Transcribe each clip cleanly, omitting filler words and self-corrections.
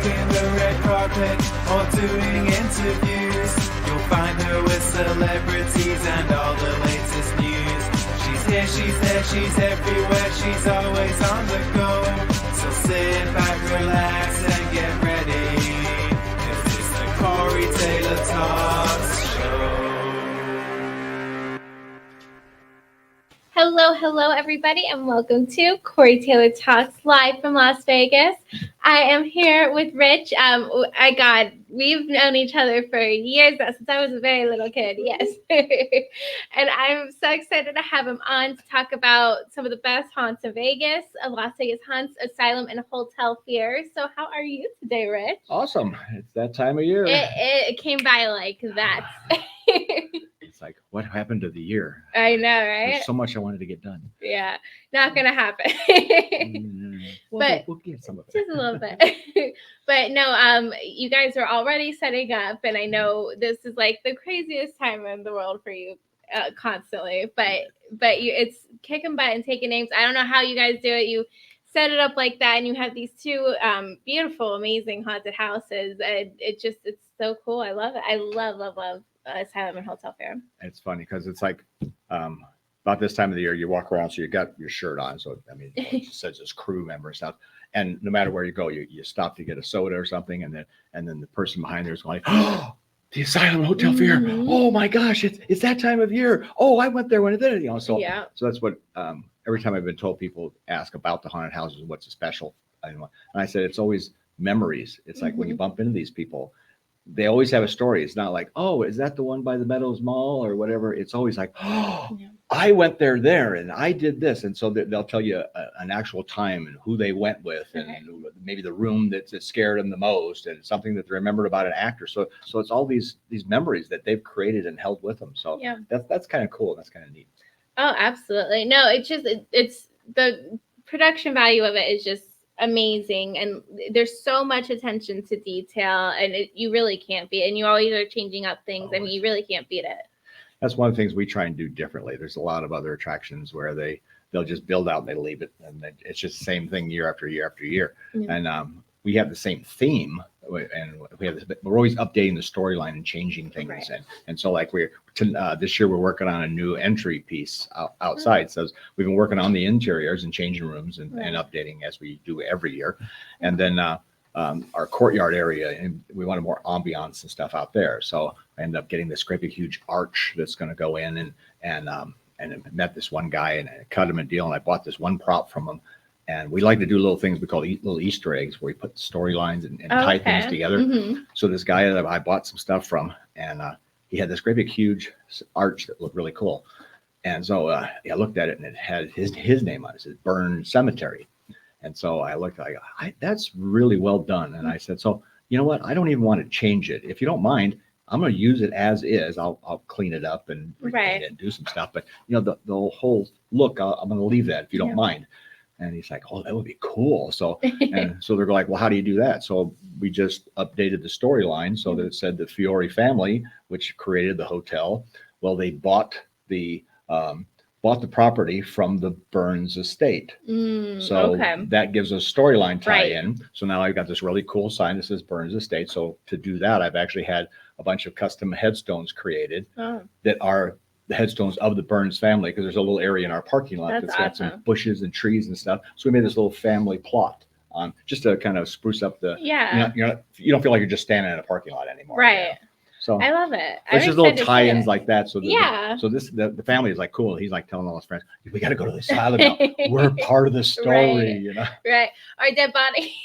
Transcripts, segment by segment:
walking the red carpet or doing interviews. You'll find her with celebrities and all the latest news. She's here, she's there, she's everywhere, she's always on the go. So sit back, relax, and get ready. This is the Corey Taylor Talks Show. Hello, everybody, and welcome to Corey Taylor Talks live from Las Vegas. I am here with Rich. We've known each other for years now, since I was a very little kid, yes. And I'm so excited to have him on to talk about some of the best haunts in Vegas, Las Vegas haunts, asylum, and hotel fears. So how are you today, Rich? Awesome. It's that time of year. It came by like that. It's like, what happened to the year? I know, right? There's so much I wanted to get done. Yeah, not gonna happen. We'll get some of it. Just a little bit. But no, you guys are already setting up, and I know this is like the craziest time in the world for you, constantly. But it's kicking butt and taking names. I don't know how you guys do it. You set it up like that, and you have these two beautiful, amazing haunted houses. And it's so cool. I love it. I love asylum and hotel fair. It's funny because it's like about this time of the year, you walk around, so you got your shirt on. So I mean, it just says it's crew member and stuff. And no matter where you go, you stop to get a soda or something, and then the person behind there is going, "Oh, the asylum and hotel fair! Oh my gosh, it's that time of year! Oh, I went there when it did it." You know, so that's what every time I've been told, people ask about the haunted houses, what's special, and I said it's always memories. It's like when you bump into these people, they always have a story. It's not like, oh, is that the one by the Meadows Mall or whatever? It's always like, oh, I went there and I did this. And so they'll tell you an actual time and who they went with, and maybe the room that scared them the most, and something that they remembered about an actor. So it's all these memories that they've created and held with them. So that's kind of cool. That's kind of neat. Oh, absolutely. No, it's the production value of it is just amazing, and there's so much attention to detail, and you really can't beat it. And you always are changing up things. I mean, you really can't beat it. That's one of the things we try and do differently. There's a lot of other attractions where they'll just build out and they leave it, and it's just the same thing year after year after year. And we have the same theme, and we're always updating the storyline and changing things. And so like this year we're working on a new entry piece outside. So we've been working on the interiors and changing rooms and updating as we do every year. And then our courtyard area, and we wanted more ambiance and stuff out there. So I ended up getting this great big huge arch that's going to go in, and I met this one guy and I cut him a deal, and I bought this one prop from him. And we like to do little things we call little Easter eggs, where we put storylines and tie things together. So this guy that I bought some stuff from, and he had this great big huge arch that looked really cool. And so I looked at it, and it had his name on it. It said Burn Cemetery. And so I looked, that's really well done. And I said, so you know what? I don't even want to change it. If you don't mind, I'm going to use it as is. I'll clean it up and repaint it and do some stuff. But the whole look, I'm going to leave that if you don't mind. And he's like, oh, that would be cool. So they're like, well, how do you do that? So we just updated the storyline so that it said the Fiore family, which created the hotel. Well, they bought the property from the Burns estate. So that gives us storyline tie-in. So now I've got this really cool sign that says Burns estate. So to do that, I've actually had a bunch of custom headstones created that are the headstones of the Burns family, because there's a little area in our parking lot that's got some bushes and trees and stuff. So we made this little family plot just to kind of spruce up the, you don't feel like you're just standing in a parking lot anymore. Right. So I love it. There's just little tie-ins like that. So the family is like cool. He's like telling all his friends, we got to go to the asylum now. We're part of the story, Right. Our dead body.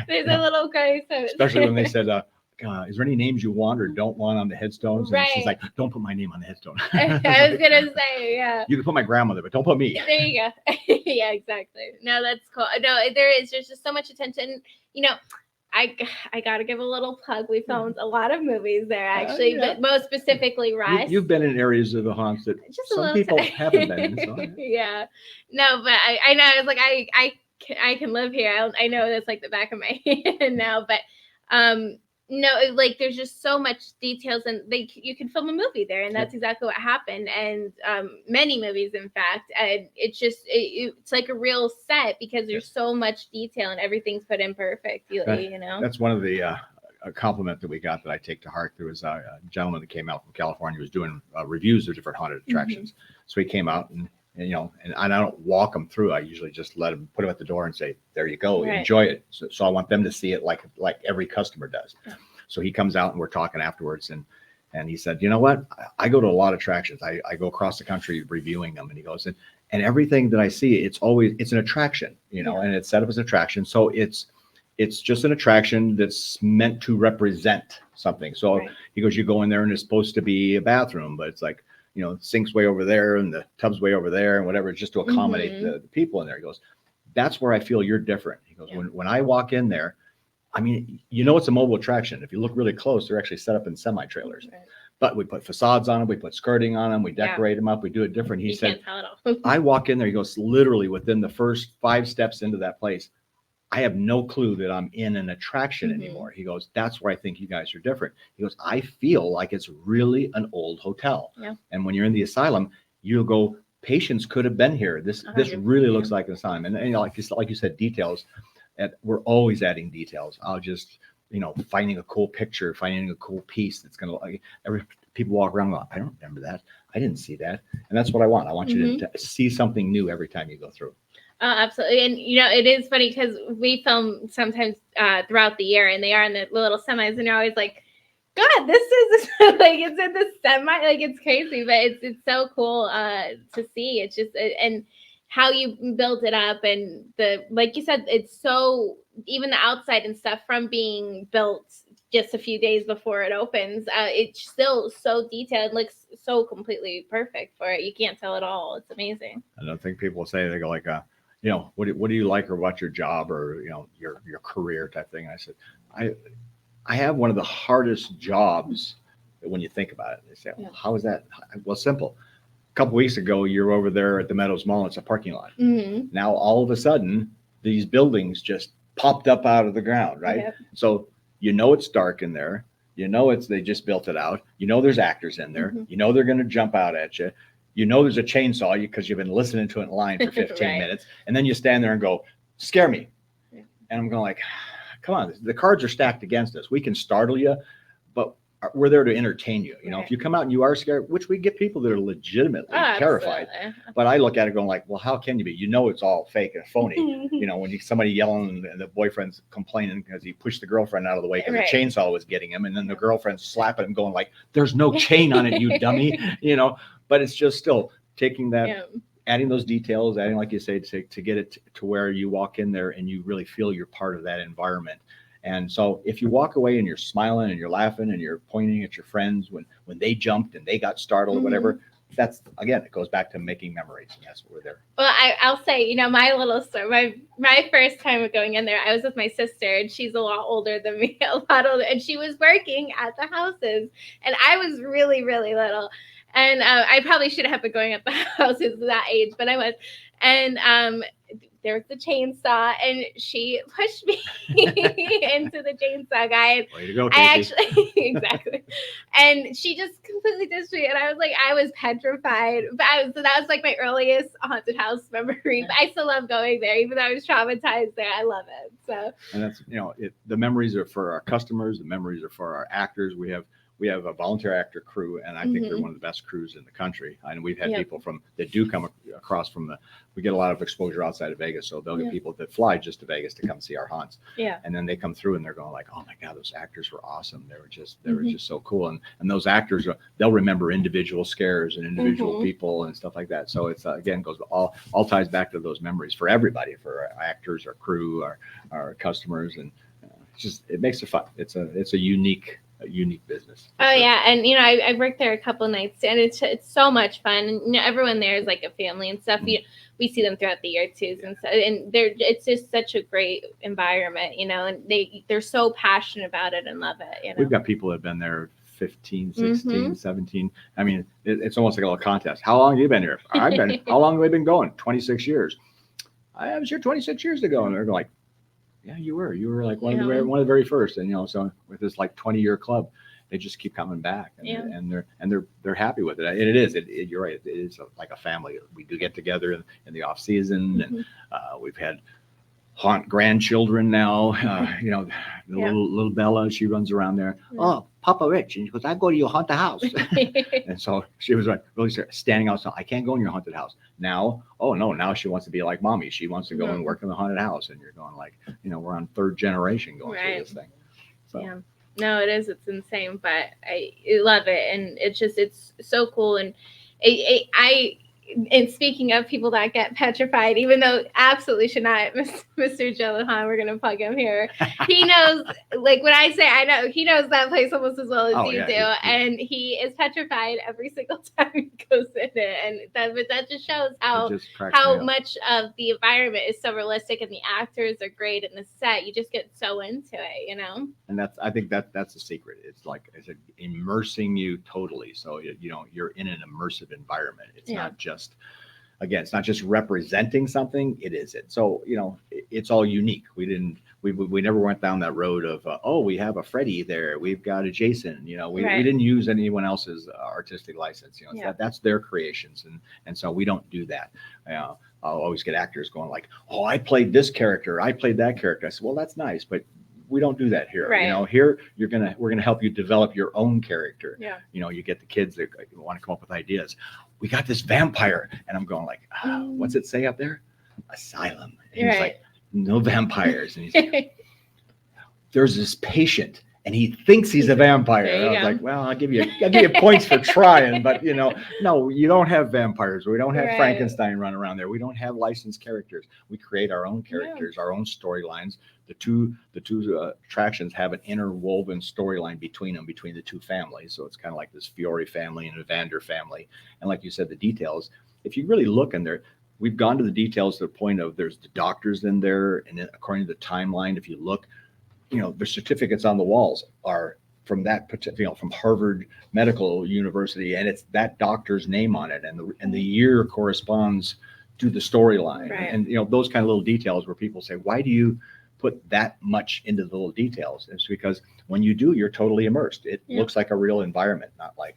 There's a little guy. Especially when they said, is there any names you want or don't want on the headstones? And she's like, don't put my name on the headstone. I was going to say, you can put my grandmother, but don't put me. There you go. Yeah, exactly. No, that's cool. No, there's just so much attention. I got to give a little plug. We filmed a lot of movies there, actually, but most specifically Rice. You've been in areas of the haunts that some people haven't been in. So. Yeah. No, but I know. It's like, I can live here. I know that's like the back of my hand now, but No, like there's just so much details, and you can film a movie there, and that's exactly what happened. And many movies, in fact, and it's just it's like a real set because there's so much detail and everything's put in perfectly. You know, that's one of the a compliment that we got that I take to heart. There was a gentleman that came out from California who was doing reviews of different haunted attractions. So he came out and you know, and I don't walk them through. I usually just let them, put them at the door and say, there you go, enjoy it. So I want them to see it like every customer does. So he comes out and we're talking afterwards, and he said, you know what? I go to a lot of attractions. I go across the country reviewing them. And he goes, and everything that I see, it's an attraction, you know, and it's set up as an attraction. So it's just an attraction that's meant to represent something. So he goes, you go in there and it's supposed to be a bathroom, but it's like, you know, the sink's way over there and the tub's way over there and whatever, just to accommodate the people in there. He goes, that's where I feel you're different. He goes, when I walk in there, I mean, you know, it's a mobile attraction. If you look really close, they're actually set up in semi-trailers. But we put facades on them, we put skirting on them, we decorate them up, we do it different. He said, I walk in there, he goes, literally within the first 5 steps into that place, I have no clue that I'm in an attraction anymore. He goes, that's where I think you guys are different. He goes, I feel like it's really an old hotel. And when you're in the asylum, you'll go, patients could have been here. This really looks like an asylum. And you know, like you said, details. We're always adding details. I'll just, you know, finding a cool picture, finding a cool piece that's going to, people walk around and go, I don't remember that. I didn't see that. And that's what I want. I want you to see something new every time you go through. Oh, absolutely. And, you know, it is funny because we film sometimes throughout the year and they are in the little semis and you're always like, God, this is like, it's in the semi, like it's crazy, but it's so cool to see. It's just, and how you build it up and like you said, it's so, even the outside and stuff from being built just a few days before it opens, it's still so detailed, looks so completely perfect for it. You can't tell at all. It's amazing. I don't think people say, they go like, you know, what do you like or what's your job or, you know, your career type thing. I said, I have one of the hardest jobs when you think about it. They say, well, how is that? Well, simple. A couple weeks ago, you're over there at the Meadows Mall. It's a parking lot. Now, all of a sudden, these buildings just popped up out of the ground, right? So, you know, it's dark in there. You know, they just built it out. You know, there's actors in there. You know, they're going to jump out at you. You know, there's a chainsaw because you've been listening to it in line for 15 minutes. And then you stand there and go, scare me. And I'm going like, come on, the cards are stacked against us. We can startle you, but we're there to entertain you. You know, if you come out and you are scared, which we get people that are legitimately terrified. But I look at it going like, well, how can you be? You know, it's all fake and phony. You know, when somebody yelling and the boyfriend's complaining because he pushed the girlfriend's out of the way because the chainsaw was getting him. And then the girlfriend's slapping him going like, there's no chain on it, you dummy. You know, but it's just still taking that, adding those details, adding, like you say, to get it to where you walk in there and you really feel you're part of that environment. And so if you walk away and you're smiling and you're laughing and you're pointing at your friends when they jumped and they got startled or whatever, that's, again, it goes back to making memories. And that's what we're there. Well, I'll say, you know, my little story, my first time of going in there, I was with my sister and she's a lot older than me, a lot older. And she was working at the houses and I was really, really little. And I probably should have been going at the houses at that age, but I was. And there was the chainsaw, and she pushed me into the chainsaw guy. Way to go, Casey. Exactly. And she just completely dished me, and I was petrified. But so that was like my earliest haunted house memory. But I still love going there, even though I was traumatized there. I love it. So. And that's, you know, the memories are for our customers. The memories are for our actors. We have a volunteer actor crew, and I think they're one of the best crews in the country. And we've had people that do come across from we get a lot of exposure outside of Vegas. So they'll get people that fly just to Vegas to come see our haunts. And then they come through and they're going like, oh my God, those actors were awesome. They were just so cool. And those actors, they'll remember individual scares and individual people and stuff like that. So it's, again, goes all ties back to those memories for everybody, for our actors, our crew, our customers. And it makes it fun. It's a unique business. Oh yeah, and you know, I worked there a couple nights, and it's so much fun. And you know, everyone there is like a family and stuff. We see them throughout the year too, and so, and it's just such a great environment, you know. And they're so passionate about it and love it. You know, we've got people that have been there 15, 16, 17. I mean, it's almost like a little contest. How long have you been here? How long have we been going? 26 years. I was here 26 years ago, and they're like, Yeah, you were like one You of the know? one of the very first. And so with this like 20-year club, they just keep coming back, and, Yeah. they're happy with it. And it is, you're right. It is like a family. We do get together in the off season, and we've had haunt grandchildren now. The little Bella, she runs around there. Oh, Papa Rich, and she goes, I go to your haunted house. And so she was like really standing outside. I can't go in your haunted house now. Oh no, now she wants to be like mommy. She wants to go and work in the haunted house. And you're going like, we're on third generation going through this thing. So. Yeah. No, it is. It's insane, but I love it, and it's so cool. And and speaking of people that get petrified, even though absolutely should not, Mr. Johan, we're gonna plug him here. He knows, like when I say I know, he knows that place almost as well as you do, and he is petrified every single time he goes in it, and that just shows how much of the environment is so realistic, and the actors are great, and the set, you just get so into it, And I think that's the secret. It's like immersing you totally. So you're in an immersive environment. It's not just. Again, it's not just representing something. It is it. So it's all unique. We never went down that road of we have a Freddy there. We've got a Jason. We didn't use anyone else's artistic license. That's their creations, and so we don't do that. I'll always get actors going like, oh, I played this character. I played that character. I said, well, that's nice, but we don't do that here. Right. Here we're gonna help you develop your own character. Yeah. You get the kids that want to come up with ideas. We got this vampire, and I'm going like, what's it say up there? Asylum. And he's like, no vampires. And he's like, there's this patient, and he thinks he's a vampire. And I was like, well, I'll give you points for trying, but no, you don't have vampires. We don't have Frankenstein run around there. We don't have licensed characters. We create our own characters, our own storylines. The two attractions have an interwoven storyline between the two families. So it's kind of like this Fiore family and a Vander family. And like you said, the details, if you really look in there, we've gone to the details to the point of there's the doctors in there. And then according to the timeline, if you look, the certificates on the walls are from that particular, from Harvard Medical University, and it's that doctor's name on it. And the year corresponds to the storyline. And those kind of little details where people say, why do you put that much into the little details? It's because when you do, you're totally immersed. It looks like a real environment, not like,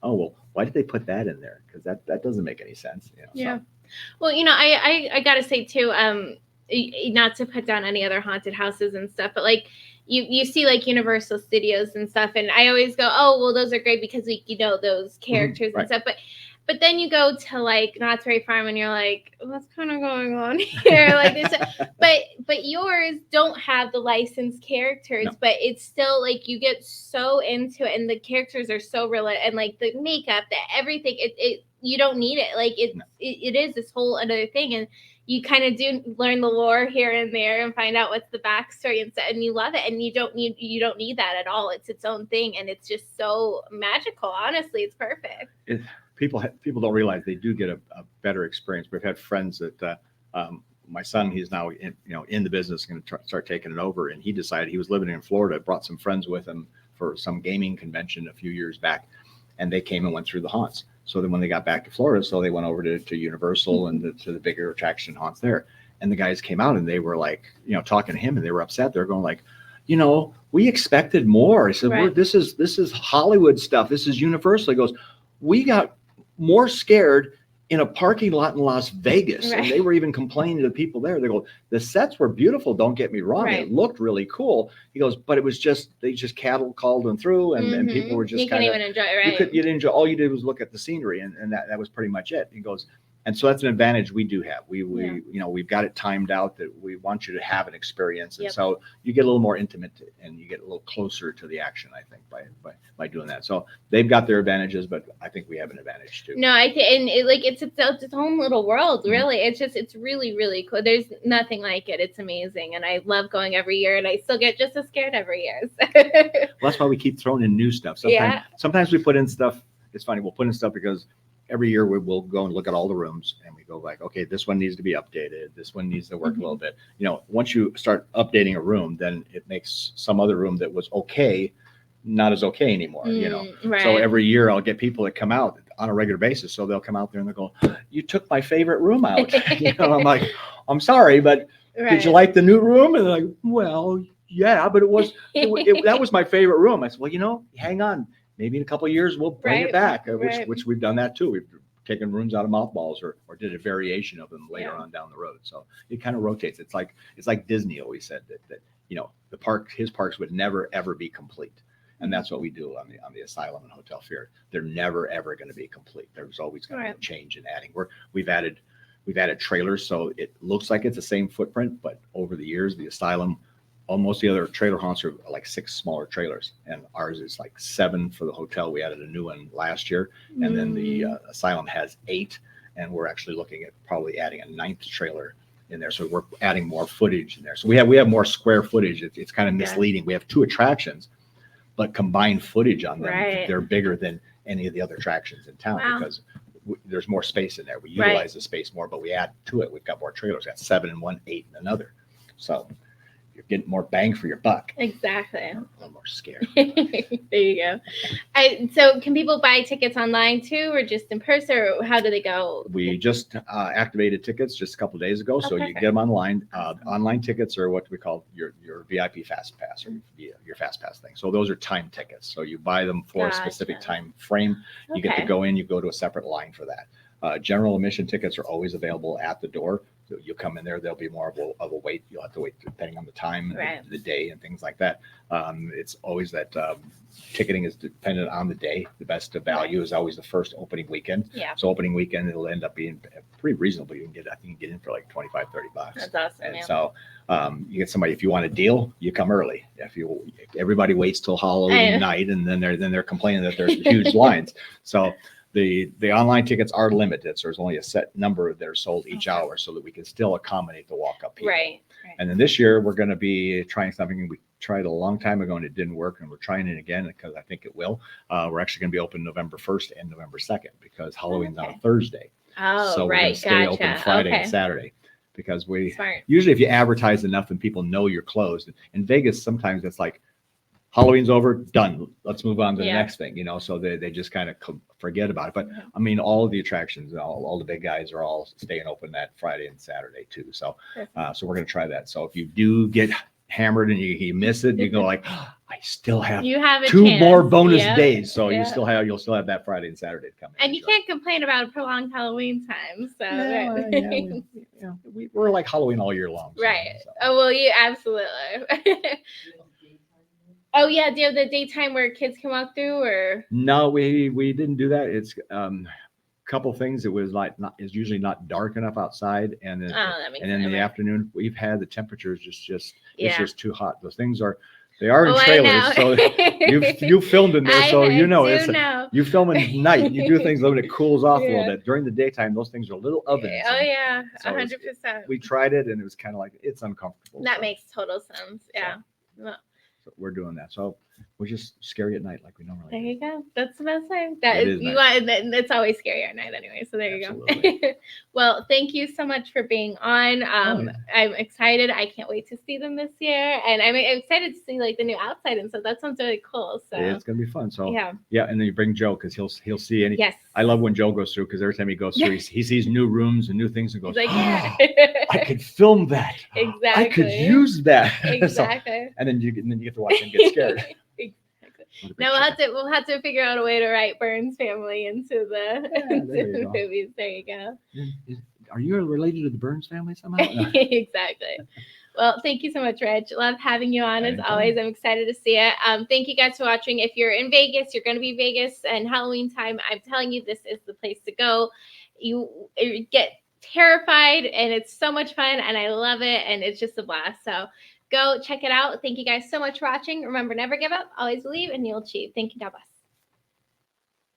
oh, well, why did they put that in there? Because that doesn't make any sense. Yeah. So. Well, I gotta say too, not to put down any other haunted houses and stuff, but like you see like Universal Studios and stuff, and I always go, oh, well, those are great because those characters and stuff, but then you go to like Knott's Berry Farm and you're like, what's kind of going on here? Like this, but yours don't have the licensed characters, but it's still like you get so into it, and the characters are so real, and like the makeup, everything, it you don't need it. Like it is this whole other thing, and you kind of do learn the lore here and there and find out what's the backstory and stuff, and you love it, and you don't need that at all. It's its own thing, and it's just so magical. Honestly, it's perfect. People don't realize they do get a better experience. We've had friends that my son, he's now in the business, going to start taking it over, and he decided he was living in Florida, brought some friends with him for some gaming convention a few years back, and they came and went through the haunts. So then when they got back to Florida, they went over to Universal and to the bigger attraction haunts there. And the guys came out and they were like, talking to him, and they were upset. They're going like, we expected more. I said, this is Hollywood stuff. This is Universal. He goes, we got more scared in a parking lot in Las Vegas. And they were even complaining to the people there. They go, the sets were beautiful. Don't get me wrong. It looked really cool. He goes, but it was they just cattle called them through, and people were just kind of, you couldn't even enjoy it, you didn't enjoy, all you did was look at the scenery, and that was pretty much it. He goes, and so that's an advantage we do have. We've got it timed out that we want you to have an experience. And so you get a little more intimate, and you get a little closer to the action, I think, by doing that. So they've got their advantages, but I think we have an advantage too. No, I think, and it's its own little world, really. It's really, really cool. There's nothing like it. It's amazing. And I love going every year, and I still get just as scared every year. Well, that's why we keep throwing in new stuff. Sometimes we put in stuff. It's funny. We'll put in stuff because every year we'll go and look at all the rooms, and we go like, okay, this one needs to be updated. This one needs to work a little bit. Once you start updating a room, then it makes some other room that was okay not as okay anymore. So every year I'll get people that come out on a regular basis. So they'll come out there and they'll go, you took my favorite room out. I'm like, I'm sorry, but did you like the new room? And they're like, well, yeah, but that was my favorite room. I said, well, hang on. Maybe in a couple of years we'll bring it back, which we've done that too. We've taken rooms out of mothballs or did a variation of them later on down the road. So it kind of rotates. It's like Disney always said that his parks would never ever be complete. And that's what we do on the Asylum and Hotel Fair. They're never ever going to be complete. There's always going to be a change and adding. We've added trailers, so it looks like it's the same footprint, but over the years, the Asylum, almost the other trailer haunts are like 6 smaller trailers, and ours is like 7 for the hotel. We added a new one last year, and then the Asylum has 8, and we're actually looking at probably adding a 9th trailer in there. So we're adding more footage in there. So we have more square footage. It's kind of misleading. We have 2 attractions, but combined footage on them, they're bigger than any of the other attractions in town because there's more space in there. We utilize the space more, but we add to it. We've got more trailers. We've got 7 in one, 8 in another. So you're getting more bang for your buck. Exactly. A little more scared. There you go. So can people buy tickets online too, or just in person, or how do they go? We just activated tickets just a couple of days ago, so you can get them online. Online tickets are what we call your VIP Fast Pass or your Fast Pass thing. So those are time tickets. So you buy them for a specific time frame. You get to go in. You go to a separate line for that. General admission tickets are always available at the door. So you come in there, there'll be more of a wait. You'll have to wait depending on the time, the day, and things like that. It's always that ticketing is dependent on the day. The best value is always the first opening weekend. Yeah. So opening weekend, it'll end up being pretty reasonable. I think you can get in for like $25-30. That's awesome. And so you get somebody, if you want a deal, you come early. Everybody waits till Halloween night, and then they're complaining that there's huge lines. So the online tickets are limited, so there's only a set number that are sold each hour, so that we can still accommodate the walk-up people. Right. And then this year we're going to be trying something we tried a long time ago and it didn't work, and we're trying it again because I think it will. We're actually going to be open November 1st and November 2nd because Halloween's on a Thursday. Oh, so we're going to stay open Friday and Saturday because usually if you advertise enough and people know you're closed. In Vegas, sometimes it's like, Halloween's over, done. Let's move on to the next thing, so they just kind of forget about it. But I mean, all of the attractions, all the big guys are all staying open that Friday and Saturday too. So so we're going to try that. So if you do get hammered and you miss it, you go like, oh, I still have 2 more bonus days. So you'll still have that Friday and Saturday to come in. And you can't complain about a prolonged Halloween time. So we're like Halloween all year long. Right. So. Oh, well, you absolutely. Oh yeah, do you have the daytime where kids can walk through, or? No, we didn't do that. It's a couple things. It was it's usually not dark enough outside, and then in the afternoon we've had the temperatures it's just too hot. Those things they are in trailers, so you filmed in there, so you film at night. You do things when it cools off a little bit. During the daytime, those things are little ovens. Oh yeah, 100%. We tried it, and it was kind of like it's uncomfortable. That makes total sense. Yeah. We're doing that. So we're just scary at night like we normally do. There you go. That's the best time. It's always scary at night anyway. So there you go. Well, thank you so much for being on. I'm excited. I can't wait to see them this year. And I'm excited to see like the new outside and stuff. That sounds really cool. So it's gonna be fun. So yeah. And then you bring Joe because he'll see any. Yes. I love when Joe goes through because every time he goes through, he sees new rooms and new things and goes, like, I could film that. Exactly. I could use that. Exactly. And then you get to watch him get scared. Now we'll have to figure out a way to write Burns family into the movies. There you go. Are you related to the Burns family somehow? Exactly. Well, thank you so much, Rich. Love having you on as always. I'm excited to see it. Thank you guys for watching. If you're in Vegas, you're going to be Vegas and Halloween time. I'm telling you, this is the place to go. You get terrified and it's so much fun and I love it and it's just a blast. So go check it out. Thank you guys so much for watching. Remember, never give up, always believe, and you'll achieve. Thank you. God bless.